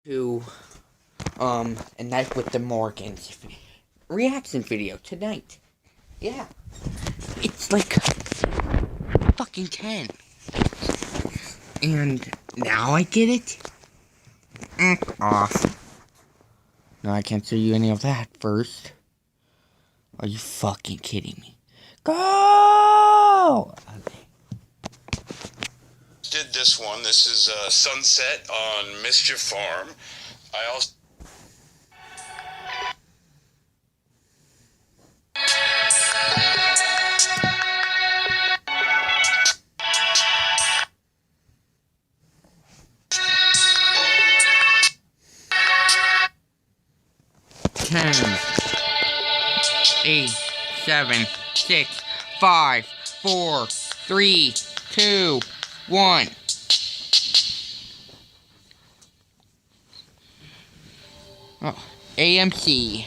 To a night with the Morgans reaction video tonight. Yeah, it's like fucking 10, and now I get it. Off. No, I can't show you any of that first. Are you fucking kidding me? Go! Okay. Did this one. This is Sunset on Mischief Farm. I also... Ten, 8, 7, 6, 5, 4, 3, 2, 1. Oh, AMC.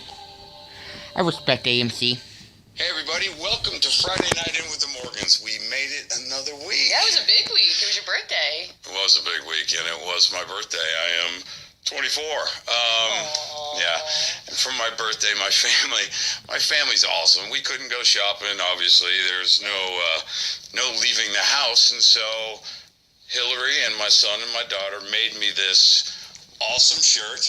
I respect AMC. Hey everybody, welcome to Friday Night In with the Morgans. We made it another week. Yeah, it was a big week. It was your birthday. It was a big week, and it was my birthday. I am 24. Yeah, and for my birthday, my family's awesome. We couldn't go shopping, obviously. There's no leaving the house, and so Hillary and my son and my daughter made me this awesome shirt.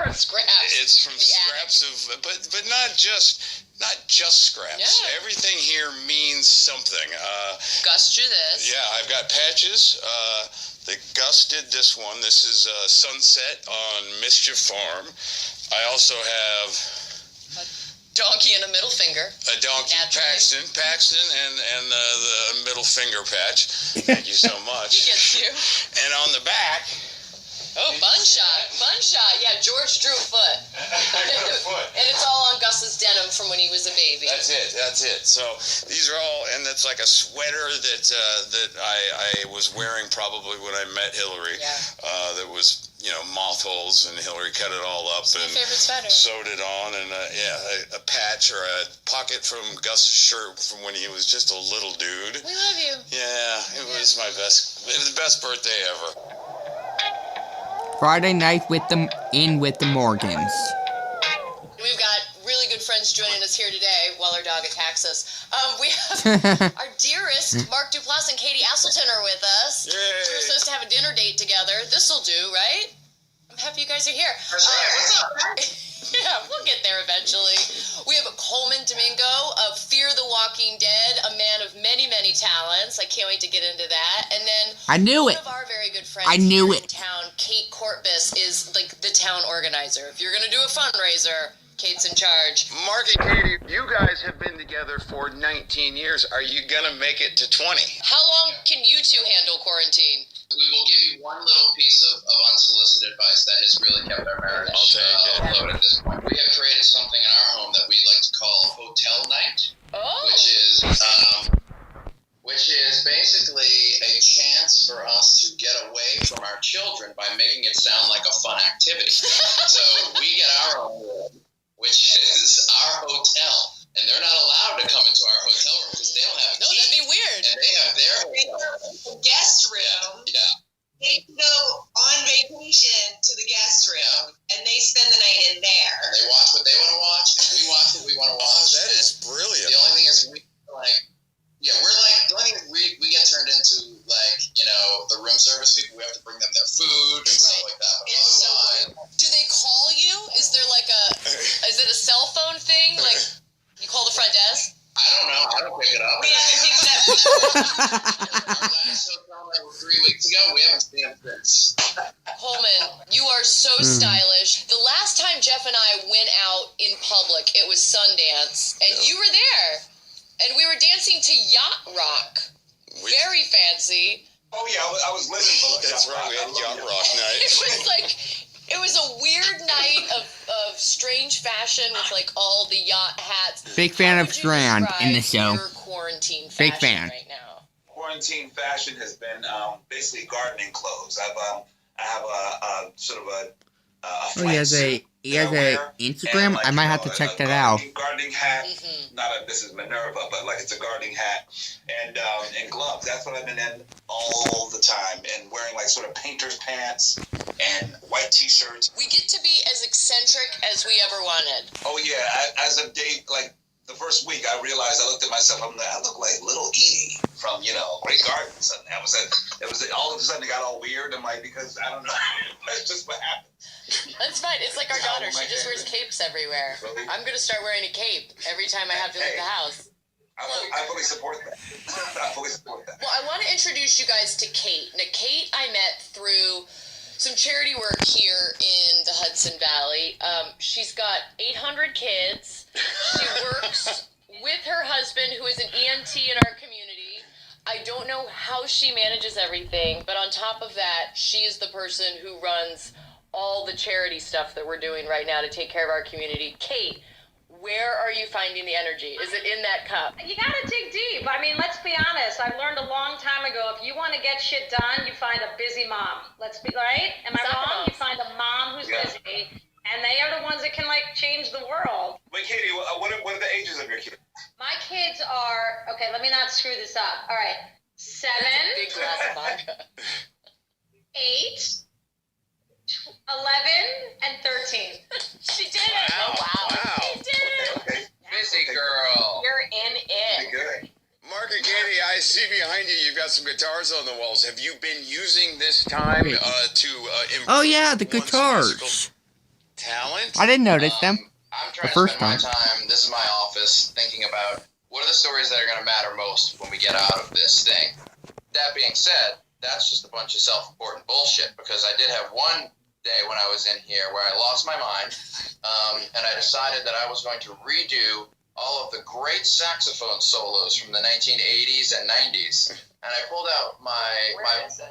From scraps. It's from scraps of, but not just scraps. Yeah. Everything here means something. Gus drew this. Yeah, I've got patches. Gus did this one. This is Sunset on Mischief Farm. I also have Donkey and a middle finger. a donkey, That's Paxton, and the middle finger patch. Thank you so much. He gets you. And on the back. Oh, bun shot. Yeah, George drew a foot. I got a foot. And it's all on Gus's denim from when he was a baby. That's it. So these are all, and it's like a sweater that I was wearing probably when I met Hillary. Yeah. That was, moth holes, and Hillary cut it all up It's my and favorite sweater. sewed it on, and a patch or a pocket from Gus's shirt from when he was just a little dude. We love you. Yeah, it was the best birthday ever. Friday night with the Morgans. We've got really good friends joining us here today while our dog attacks us. We have our dearest Mark Duplass and Katie Asselton are with us. Yay. We were supposed to have a dinner date together. This'll do, right? I'm happy you guys are here. What's up? Yeah, we'll get there eventually. We have Coleman Domingo of Fear the Walking Dead, a man of many, many talents. I can't wait to get into that. And then I knew it. One of our very good friends I knew here it. in town, Kate Corbus, is like the town organizer. If you're going to do a fundraiser, Kate's in charge. Mark and Katie, you guys have been together for 19 years. Are you going to make it to 20? How long can you two handle quarantine? We will give you one little piece of unsolicited advice that has really kept our marriage afloat at this point. We have created something in our home that we like to call hotel night, which is basically a chance for us to get away from our children by making it sound like a fun activity. So we get our own room, which is our hotel, and they're not allowed to come into our hotel room because they don't have a key. No, that'd be weird. And they have their hotel room. Guest room. Yeah. They go on vacation to the guest room, and they spend the night in there. And they watch what they want to watch, and we watch what we want to watch. Oh, that is brilliant. The only thing is we the only thing is we get turned into the room service people. We have to bring them their food and stuff like that. But It's otherwise, Do they call you? Is there is it a cell phone thing? Like, you call the front desk? I don't know. I don't pick it up. We haven't picked it up. Our last hotel night was 3 weeks ago. We haven't seen them since. Coleman, you are so stylish. The last time Jeff and I went out in public, it was Sundance, and you were there. And we were dancing to Yacht Rock. Very fancy. Oh yeah, I was living for That's right, we had Yacht Rock night. It was a weird night of strange fashion with all the yacht hats. Big fan How of would you Strand in the describe show. your quarantine Big fashion fan. right now? Quarantine fashion has been basically gardening clothes. I have a sort of a Oh, he has a Instagram. I might have to check that out. Gardening hat. This is Minerva, but it's a gardening hat and gloves. That's what I've been in all the time, and wearing sort of painter's pants and white T-shirts. We get to be as eccentric as we ever wanted. Oh yeah, as a date, like the first week, I realized I looked at myself. I'm like, I look like Little Edie from Great Gardens, and it was all of a sudden it got all weird. I'm like, because I don't know, that's just what happened. That's fine. It's like our daughter. She just wears capes everywhere. Really? I'm gonna start wearing a cape every time I have to leave the house. I fully support that. I fully support that. Well, I want to introduce you guys to Kate. Now, Kate, I met through some charity work here in the Hudson Valley. She's got 800 kids. She works with her husband, who is an EMT in our community. I don't know how she manages everything, but on top of that, she is the person who runs all the charity stuff that we're doing right now to take care of our community. Kate, where are you finding the energy? Is it in that cup? You gotta dig deep. I mean, let's be honest. I learned a long time ago, if you want to get shit done, you find a busy mom. Let's be right. Am I wrong? You find a mom who's busy, and they are the ones that can change the world. Wait, Katie, what are the ages of your kids? My kids are okay. Let me not screw this up. All right, 7, Big glass of vodka. 8, 11, and 13. She did it. Wow. Wow. She did it. Okay. Busy girl. You're in Pretty it. good. Mark and Katie, I see behind you, you've got some guitars on the walls. Have you been using this time to improve Oh yeah, the one's guitars. musical talent? I didn't notice them. I'm trying The to first spend my time, this is my office, thinking about what are the stories that are going to matter most when we get out of this thing. That being said, that's just a bunch of self-important bullshit, because I did have one day when I was in here where I lost my mind, and I decided that I was going to redo all of the great saxophone solos from the 1980s and 90s. And I pulled out my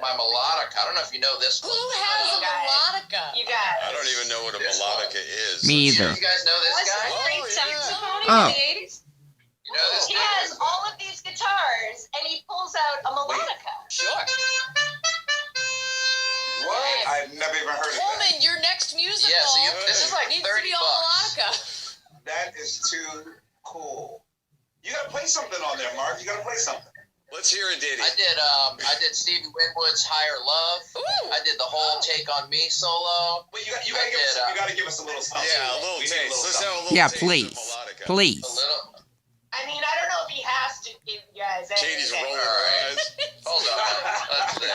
melodica. I don't know if you know this Who one. has a melodica? You guys. I don't even know what a melodica is. Me either. You guys know this guy? Great yeah. saxophone Oh. in the 80s. You know this He guy? has all of these guitars, and he pulls out a melodica. Sure. What? I've never even heard of that. Coleman, your next musical Yeah, so this is like needs to be $30. all melodica. That is too cool. You gotta play something on there, Mark. You gotta play something. Let's hear a ditty. I did Stevie Winwood's Higher Love. Ooh. I did the whole Take on Me solo. Wait, you gotta give us a little something. Yeah, a little We need taste. Let's have a little Yeah, taste please. of melodica. Please. A little. I mean, I don't know if he has to give you guys anything. Katie's rolling her Alright. eyes. Hold on. Let's see.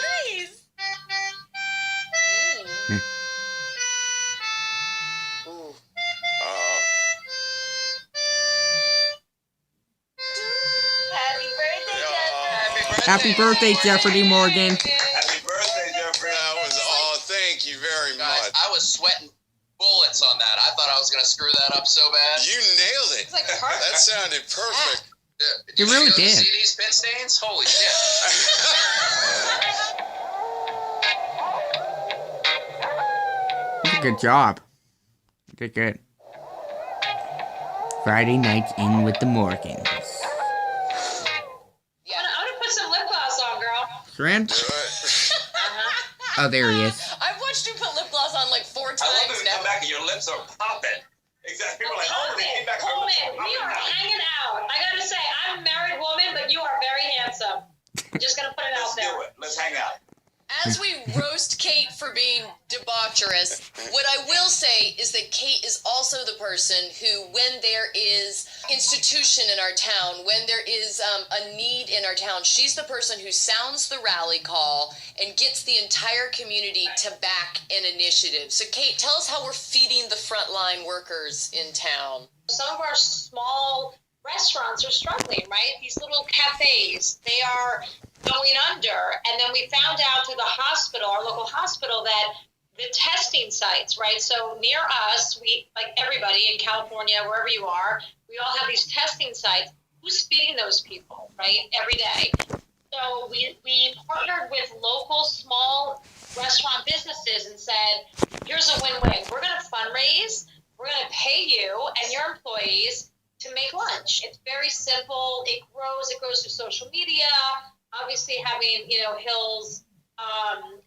Nice. Ooh. Happy birthday, Jennifer. Happy birthday, Jeopardy Morgan. Happy birthday, Jeffrey. That was thank you very Guys, much. I was sweating bullets on that. I thought I was gonna screw that up so bad. You nailed it. It's like perfect. That sounded perfect. You really did. See these pin stains? Holy shit. Good job. You did good. Friday nights in with the Morgans. Yeah. I'm gonna put some lip gloss on, girl. Trent? Do it. Oh, there he is. I've watched you put lip gloss on like 4 I love times it when you now. come back and your lips are popping. Exactly. People are like, oh, they came back. Her lips are Coleman, we popping are now. hanging out. I gotta say, I'm a married woman, but you are very handsome. I'm just gonna put it Let's out there. do it. Let's hang out. As we roast Kate for being debaucherous, what I will say is that Kate is also the person who, when there is institution in our town, when there is a need in our town, she's the person who sounds the rally call and gets the entire community to back an initiative. So Kate, tell us how we're feeding the frontline workers in town. Some of our small restaurants are struggling, right? These little cafes, they are going under. And then we found out through the hospital, our local hospital, that the testing sites, right? So near us, we, like everybody in California, wherever you are, we all have these testing sites. Who's feeding those people, right? Every day. So we partnered with local small restaurant businesses and said, here's a win-win. We're going to fundraise. We're going to pay you and your employees to make lunch. It's very simple. It grows through social media. Obviously having, Hill's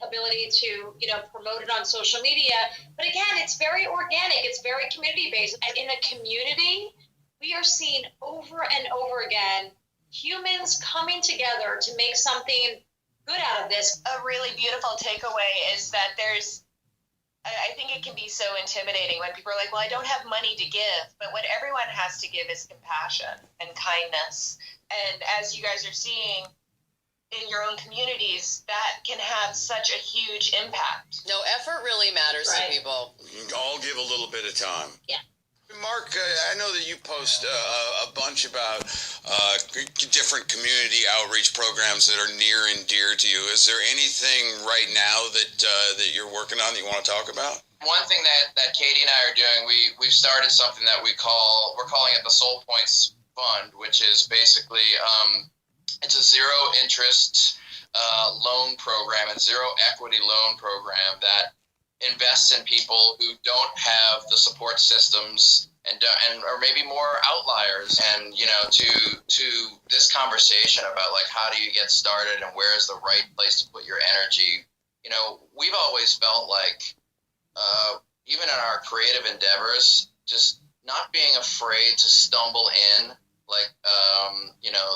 ability to, promote it on social media. But again, it's very organic. It's very community-based. And in a community, we are seeing over and over again humans coming together to make something good out of this. A really beautiful takeaway is that I think it can be so intimidating when people are like, well, I don't have money to give, but what everyone has to give is compassion and kindness. And as you guys are seeing in your own communities, that can have such a huge impact. No, effort really matters to people. We can all give a little bit of time. Yeah. Mark, I know that you post a bunch about different community outreach programs that are near and dear to you. Is there anything right now that you're working on that you want to talk about? One thing that Katie and I are doing, we've started something that we're calling it the Soul Points Fund, which is basically it's a zero interest loan program and zero equity loan program that invests in people who don't have the support systems and or maybe more outliers. And to this conversation about like how do you get started and where is the right place to put your energy, we've always felt like even in our creative endeavors, just not being afraid to stumble in. Like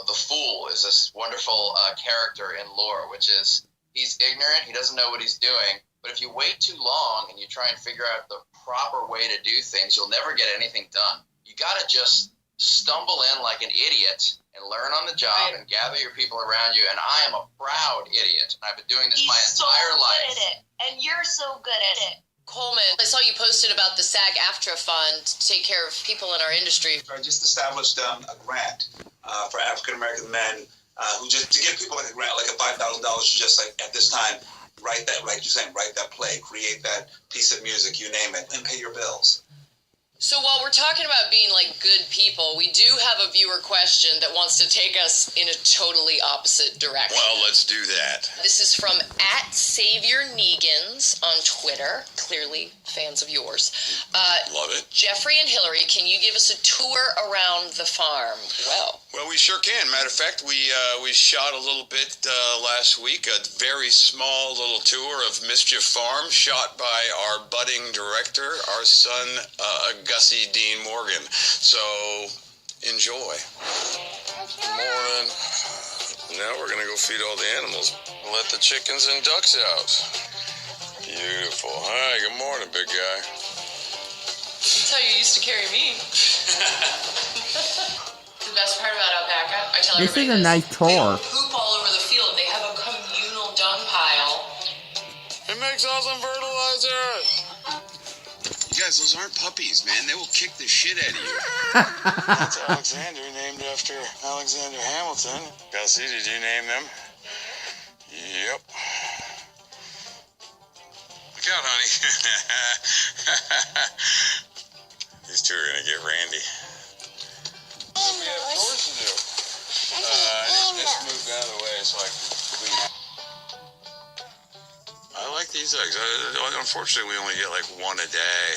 the fool is this wonderful character in lore, which is he's ignorant, he doesn't know what he's doing. But if you wait too long and you try and figure out the proper way to do things, you'll never get anything done. You got to just stumble in like an idiot and learn on the job and gather your people around you. And I am a proud idiot. And I've been doing this my entire life. He's so good at it. And you're so good at it. Coleman, I saw you posted about the SAG-AFTRA fund to take care of people in our industry. I just established a grant for African American men who just to give people like a grant, like a $5,000, just like at this time. Write that, like you're saying, write that play, create that piece of music, you name it, and pay your bills. So while we're talking about being like good people, we do have a viewer question that wants to take us in a totally opposite direction. Well, let's do that. This is from @SaviorNegans on Twitter. Clearly fans of yours. Love it. Jeffrey and Hillary, can you give us a tour around the farm? Well, we sure can. Matter of fact, we shot a little bit last week, a very small little tour of Mischief Farm, shot by our budding director, our son, Gussie Dean Morgan. So, enjoy. Good morning. Now we're going to go feed all the animals. Let the chickens and ducks out. Beautiful. Hi, good morning, big guy. That's how you used to carry me. The best part about alpaca, I tell This everybody is a nice they tour. don't poop all over the field. They have a communal dung pile. It makes awesome fertilizer. You guys, those aren't puppies, man. They will kick the shit out of you. That's Alexander, named after Alexander Hamilton. Gussie, did you name them? Yep. Look out, honey. These two are going to get randy. We have chores to do. I just moved out of the way so I can clean. I like these eggs. Unfortunately, we only get like one a day.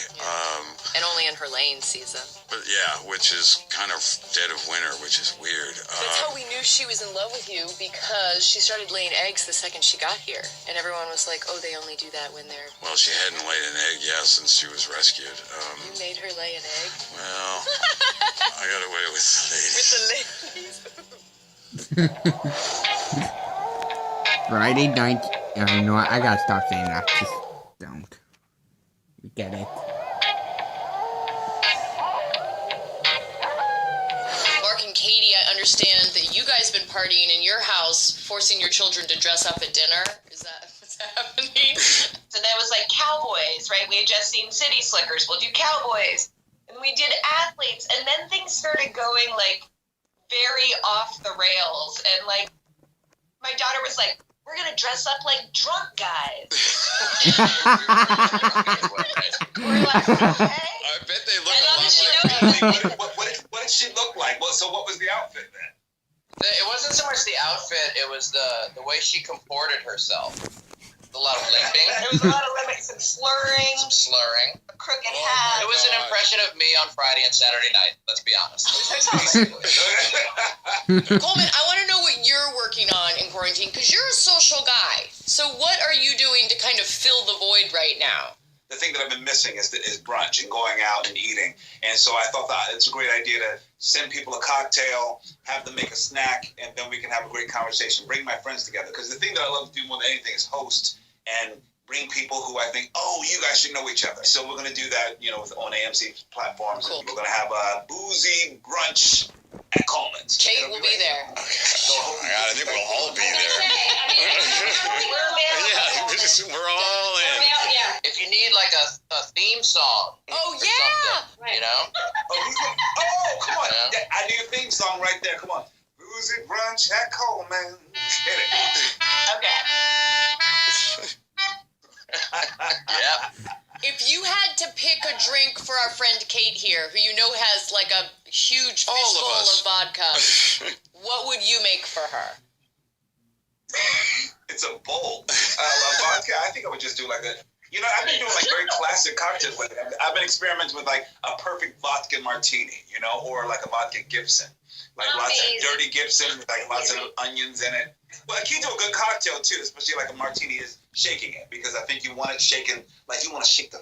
And only in her laying season. But yeah, which is kind of dead of winter, which is weird. That's how we knew she was in love with you, because she started laying eggs the second she got here. And everyone was like, oh, they only do that when they're... Well, she hadn't laid an egg, since she was rescued. You made her lay an egg? Well, I got away with the ladies. With the ladies. Friday night. You know what? I gotta stop saying that. Just don't. You get it. Mark and Katie, I understand that you guys been partying in your house, forcing your children to dress up at dinner. Is that what's happening? And then it was like cowboys, right? We had just seen City Slickers. We'll do cowboys. And we did athletes. And then things started going like very off the rails. And like my daughter was like, we're going to dress up like drunk guys. We're like, okay. I bet they look And a lot obviously, like What did she look like? So what was the outfit then? It wasn't so much the outfit, it was the way she comported herself. A lot of limping. There was a lot of limping, some slurring, Some slurring. a crooked Oh hat. It was an impression of me on Friday and Saturday night, let's be honest. Coleman, I want to know what you're working on in quarantine, because you're a social guy. So what are you doing to kind of fill the void right now? the thing that I've been missing is brunch and going out and eating. And so I thought that it's a great idea to send people a cocktail, have them make a snack, and then we can have a great conversation, bring my friends together. Because the thing that I love to do more than anything is host and bring people who I think, oh, you guys should know each other. So we're going to do that, on AMC platforms. Cool. And we're going to have a boozy brunch at Coleman's. Kate will be there. So Oh my God, I think we'll all be there. We're all in. Yeah. If you need like a theme song, Oh, or yeah. something, you know? Come on. Yeah. Yeah, I need a theme song right there. Come on. Boozy brunch at Coleman's. Hit it. Okay. Yeah. If you had to pick a drink for our friend Kate here, who has like a huge All of fistful us. of vodka, what would you make for her? It's a bowl. Vodka, I think I would just do like a... I've been doing like very classic cocktails with it. I've been experimenting with like a perfect vodka martini, or like a vodka Gibson. Like lots of dirty Gibson with like lots of onions in it. Well, a key to a good cocktail too, especially like a martini, is shaking it, because I think you want it shaken, like you want to shake the...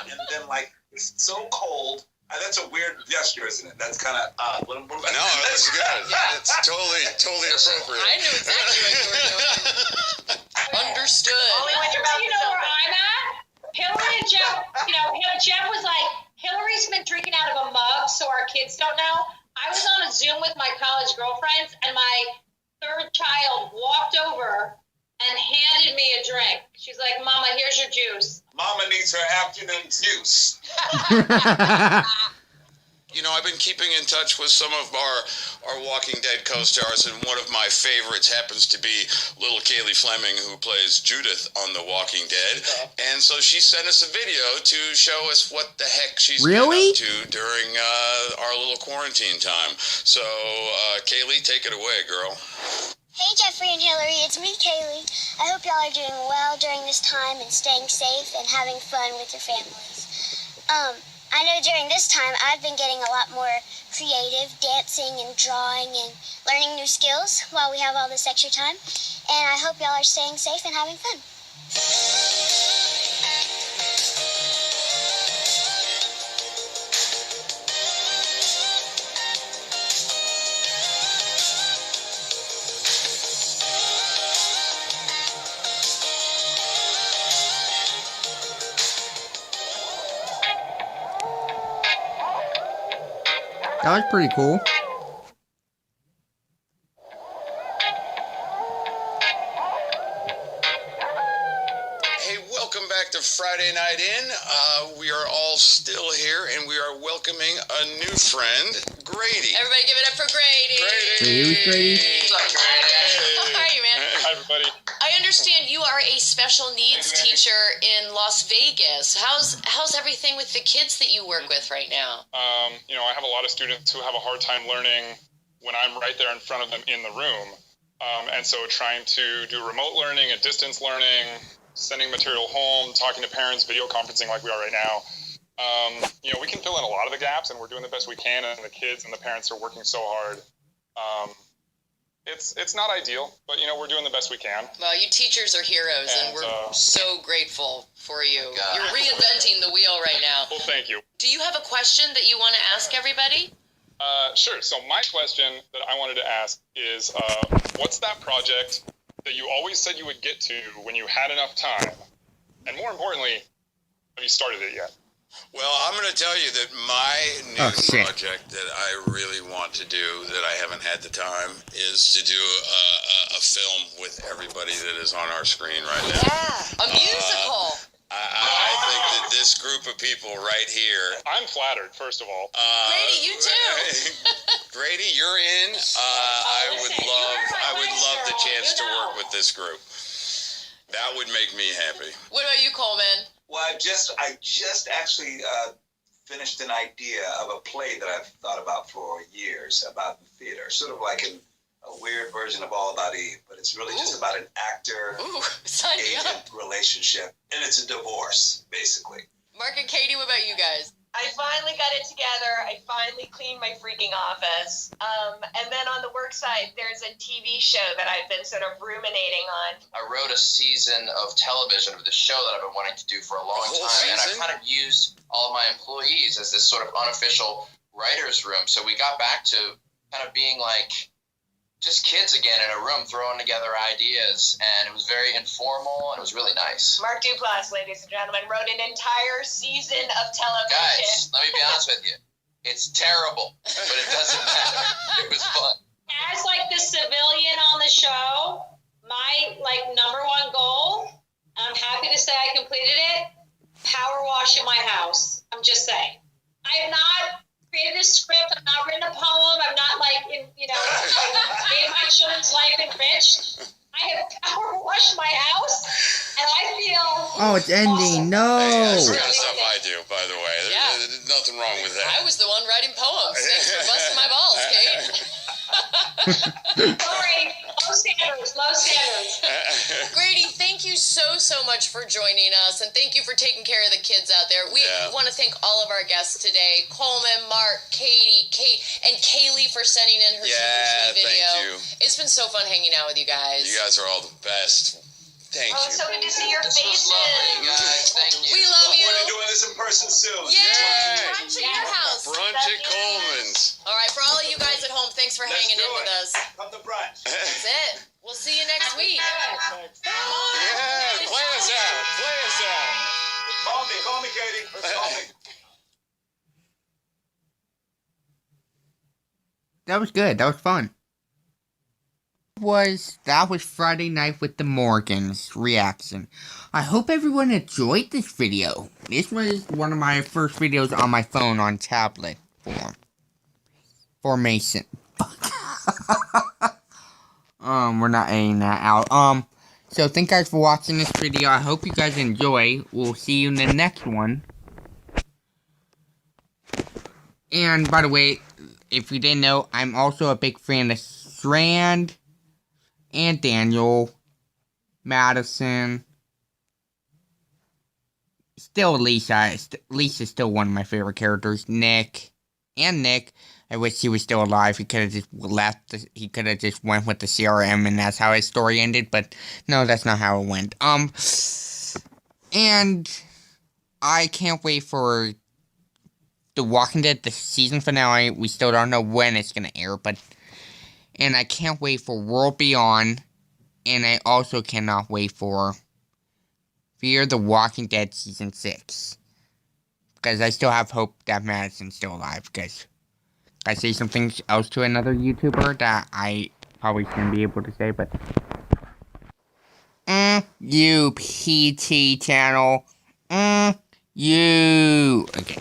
and then like it's so cold. That's a weird gesture, isn't it? That's kind of odd. No, that's good. It's totally appropriate. I knew exactly what you were doing. Understood. Only when you're about You to know where celebrate. I'm at? Hillary and Jeff, Jeff was like, Hillary's been drinking out of a mug, so our kids don't know. I was on a Zoom with my college girlfriends, and my third child walked over and handed me a drink. She's like, Mama, here's your juice. Mama needs her afternoon juice. I've been keeping in touch with some of our Walking Dead co-stars, and one of my favorites happens to be little Kaylee Fleming, who plays Judith on The Walking Dead. And so she sent us a video to show us what the heck she's been Really? up to during our little quarantine time. So, Kaylee, take it away, girl. Hey Jeffrey and Hillary, it's me, Kaylee. I hope y'all are doing well during this time and staying safe and having fun with your families. I know during this time I've been getting a lot more creative, dancing and drawing and learning new skills while we have all this extra time. And I hope y'all are staying safe and having fun. That was pretty cool. Hey, welcome back to Friday Night In. We are all still here, and we are welcoming a new friend, Grady. Everybody give it up for Grady. Grady. How are you, man? Hi, everybody. I understand you are a special needs teacher in Las Vegas. How's everything with the kids that you work with right now? I have a lot of students who have a hard time learning when I'm right there in front of them in the room. And so trying to do remote learning and distance learning, sending material home, talking to parents, video conferencing like we are right now. We can fill in a lot of the gaps, and we're doing the best we can, and the kids and the parents are working so hard. It's not ideal, but, we're doing the best we can. Well, you teachers are heroes, and we're so grateful for you. God. You're reinventing the wheel right now. Well, thank you. Do you have a question that you want to ask everybody? Sure. So my question that I wanted to ask is, what's that project that you always said you would get to when you had enough time? And more importantly, have you started it yet? Well, I'm going to tell you that my new project that I really want to do that I haven't had the time is to do a film with everybody that is on our screen right now. Yeah, a musical. I think that this group of people right here. I'm flattered, first of all. Grady, you too. Grady, you're in. I would love the chance to work with this group. That would make me happy. What about you, Coleman? Well, I just actually finished an idea of a play that I've thought about for years about the theater, sort of like a weird version of All About Eve, but it's really just about an actor-agent relationship, and it's a divorce, basically. Mark and Katie, what about you guys? I finally got it together. I finally cleaned my freaking office. And then on the work side, there's a TV show that I've been sort of ruminating on. I wrote a season of television of the show that I've been wanting to do for a long time, and I kind of used all of my employees as this sort of unofficial writer's room. So we got back to kind of being like just kids again in a room throwing together ideas, and it was very informal and it was really nice. Mark Duplass, ladies and gentlemen, wrote an entire season of television. Guys, let me be honest with you. It's terrible, but it doesn't matter. It was fun. As like the civilian on the show, my like number one goal, I'm happy to say I completed it, power wash in my house. I'm just saying. I have not created a script, I've not written a poem, I'm not like made my children's life enriched. I have power washed my house, and I feel Oh, it's ending. No. Hey, that's the kind of stuff I do, by the way. There's nothing wrong with that. I was the one writing poems. Thanks for busting my balls, Kate. sorry, low standards. Grady, thank you so much for joining us, and thank you for taking care of the kids out there. We want to thank all of our guests today: Coleman, Mark, Katie, Kate, and Kaylee for sending in her super sweet video. Thank you. It's been so fun hanging out with you guys. You guys are all the best. Thank you. So good to see your This faces. was lovely, you guys. Thank you. We love you. We're doing this in person soon. Yay! Brunch at your house. Brunch at Coleman's. All right, for all of you guys at home, thanks for hanging in with us. Come to brunch. That's it. We'll see you next week. Yeah, play us out. Play us out. Call me, Katie. Call me. That was good. That was fun. That was Friday Night with the Morgans reaction. I hope everyone enjoyed this video. This was one of my first videos on my phone on tablet for Mason. We're not editing that out. So thank you guys for watching this video. I hope you guys enjoy. We'll see you in the next one. And by the way, if you didn't know, I'm also a big fan of Strand and Daniel, Madison, still Lisa. Lisa's still one of my favorite characters. Nick. I wish he was still alive. He could have just left. He could have just went with the CRM, and that's how his story ended. But no, that's not how it went. And I can't wait for The Walking Dead, the season finale. We still don't know when it's gonna air, and I can't wait for World Beyond, and I also cannot wait for Fear the Walking Dead Season 6. Because I still have hope that Madison's still alive, because I say something else to another YouTuber that I probably shouldn't be able to say, but you PT channel. You. Okay.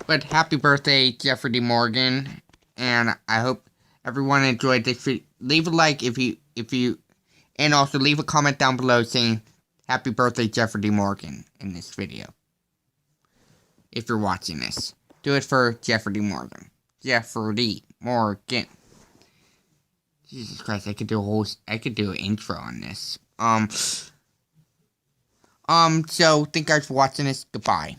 But happy birthday, Jeffrey D. Morgan, and I hope everyone enjoyed this video. Leave a like if you, and also leave a comment down below saying happy birthday, Jeffrey D. Morgan, in this video. If you're watching this, do it for Jeffrey D. Morgan. Jeffrey D. Morgan. Jesus Christ, I could do an intro on this. So thank you guys for watching this. Goodbye.